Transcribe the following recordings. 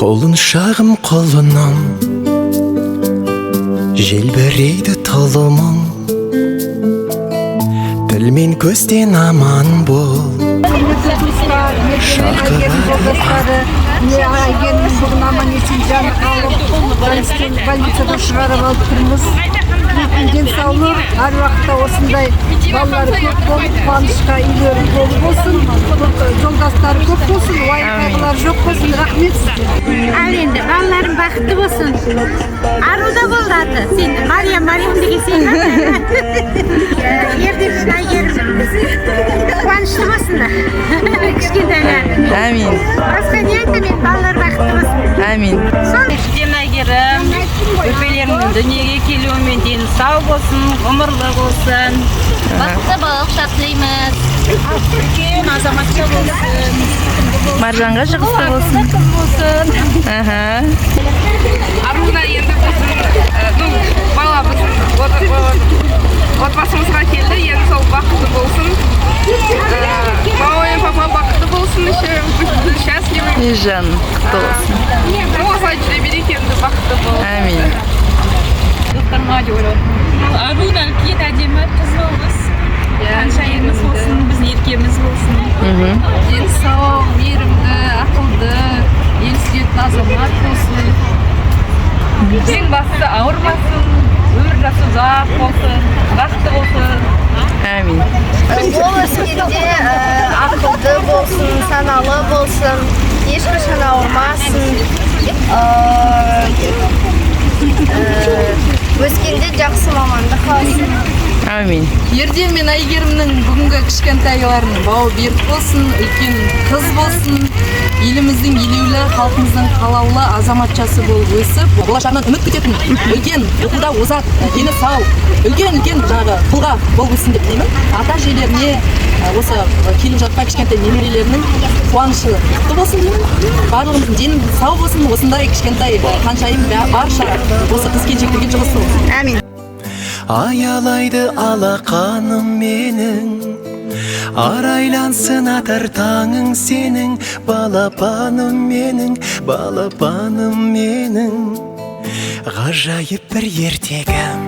Құлыншағым құлыным, желбірейді тұлымың, тіл мен көзден аман бол. Жолдастары, Айгерімнің бүгін аман есен жаны қалып, больницада шығарып алып тұрмыз. Денсаулық, әр уақытта осындай балалары көп болып, қуанышқа үйлері толы болсын, жолдастары көп болсын, уайым-қайғылар жоқ болсын. Рахмет сізге. Ал енді балаларың бақытты болсын. Аруда болады. Сен Мариям деген сен. Ертең Айгерім қуанышты болсындар. Кішкентайлар. Әмин. Басқа не айтамын, балалар бақытты болсын. Әмин. Сен Айгерім, өпелеріңнің дүниеге келуімен дені сау болсын, ғұмырлы болсын. Бақытты балалықтар тілейміз. Үлкен азаматша болсын. Маржанға шығысты болсын. Аруна енді бала біздің отбасымызға келді, енді сол бақытты болсын. Мама мен папа бақытты болсын, еще счастливы. И жан құтты болсын. Осылай жүре берейік, енді бақытты болсын. Әмин. Достарыма жүгіріп. Аруна үлкен әдемі қыз болыңыз. Қаншайымыз болсын, біздің еркеміз болсын. Дені сау, мейірімді, ақылды, ел сүйетін азамат болсын. Ең бастысы ауырмасын, өмір жасы ұзақ болсын, бақытты болсын. Әмин. Ол өскенде ақылды болсын, саналы болсын, ешқашан ауырмасын. Өскенде жақсы мамандық алсын. Әмин. Ерден мен Айгерімнің бүгінгі кішкентайларының бауы берік болсын, үлкен қыз болсын, еліміздің елеулі, халқымыздың қалаулы азаматшасы болып өсіп, болашағынан үміт күтетін, үлкен, оқуда озат, дені сау, үлкен жаңағы тұлға болып өсін деп деймін. Ата-әжелеріне, осы келіп жатқан кішкентай немерелерінің қуанышы құтты болсын деймін. Барлығымыздың дені сау болсын, осындай кішкентай қаншайым барша осы қыз-келіншектерге жұғыссын. Әмин. Аялайды алақаным менің, арайлансын атар таңың сенің, балапаным менің, балапаным менің. Ғажайып бір ертегім,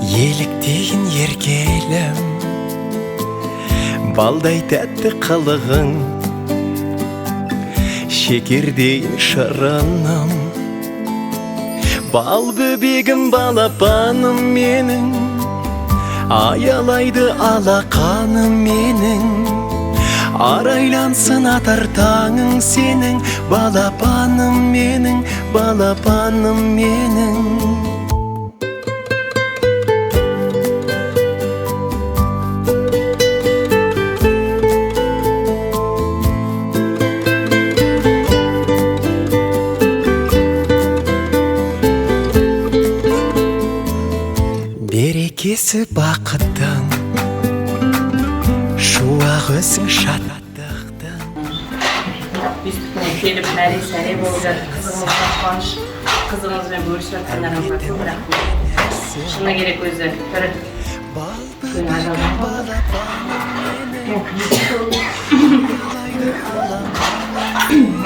еліктейін еркелім, балдай тәтті қылығың, шекердейін шырыным. Бал бөбегім, балапаным менің, аялайды алақаным менің, арайлансын атар таңың сенің, балапаным менің, балапаным менің. Берекесі бақыттың, шуақ өсің шаттықтың. Бестікіне келіп мәре-сәре болып жатыр. Қызығымызға қуаныш, қызығымызбен бөлісіп жатқандарыңызға көп рахмет. Шыны керек өзі бір күн ажалдан қалды.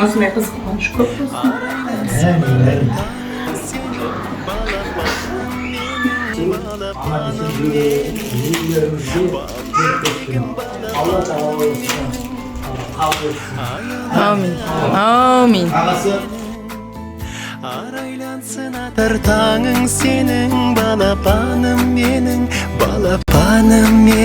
Осындай қызық қуаныш көп болсын. Әмин. Әмин. Арайлансын атар таңың сенің, балапаным менің, балапаным менің.